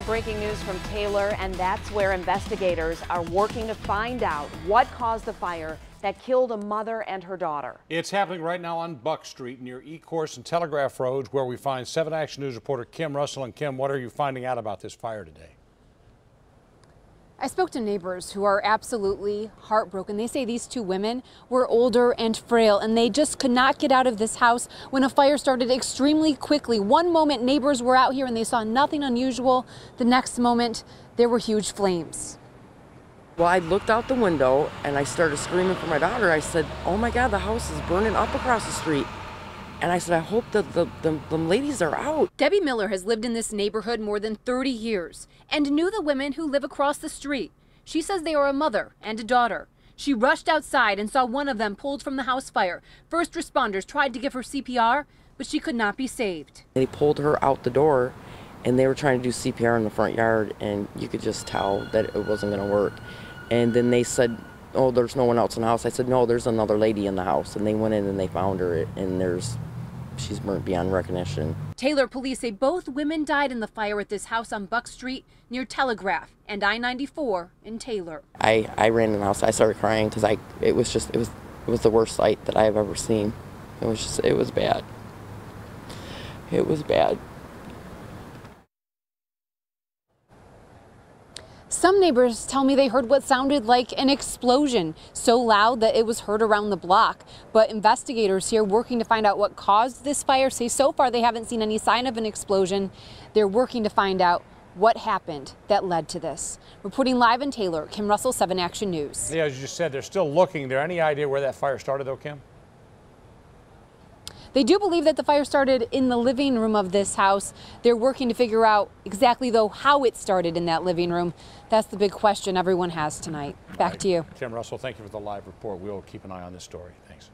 Breaking news from Taylor, and that's where investigators are working to find out what caused the fire that killed a mother and her daughter. It's happening right now on Buck Street near Ecorse and Telegraph roads, where we find 7 Action News reporter Kim Russell. And Kim, what are you finding out about this fire today? I spoke to neighbors who are absolutely heartbroken. They say these two women were older and frail, and they just could not get out of this house when a fire started extremely quickly. One moment neighbors were out here and they saw nothing unusual. The next moment there were huge flames. Well, I looked out the window and I started screaming for my daughter. I said, "Oh my God, the house is burning up across the street." And I said, "I hope that the ladies are out." Debbie Miller has lived in this neighborhood more than 30 years and knew the women who live across the street. She says they are a mother and a daughter. She rushed outside and saw one of them pulled from the house fire. First responders tried to give her CPR, but she could not be saved. They pulled her out the door and they were trying to do CPR in the front yard, and you could just tell that it wasn't going to work. And then they said, "Oh, there's no one else in the house." I said, "No, there's another lady in the house." And they went in and they found her, and she's burnt beyond recognition. Taylor police say both women died in the fire at this house on Buck Street near Telegraph and I-94 in Taylor. I ran in the house. I started crying because it was the worst sight that I've ever seen. It was bad. It was bad. Some neighbors tell me they heard what sounded like an explosion, so loud that it was heard around the block. But investigators here working to find out what caused this fire say so far they haven't seen any sign of an explosion. They're working to find out what happened that led to this. Reporting live in Taylor, Kim Russell, 7 Action News. Yeah, as you just said, they're still looking. There any idea where that fire started, though, Kim? They do believe that the fire started in the living room of this house. They're working to figure out exactly, though, how it started in that living room. That's the big question everyone has tonight. Back to you. Kim Russell, thank you for the live report. We'll keep an eye on this story. Thanks.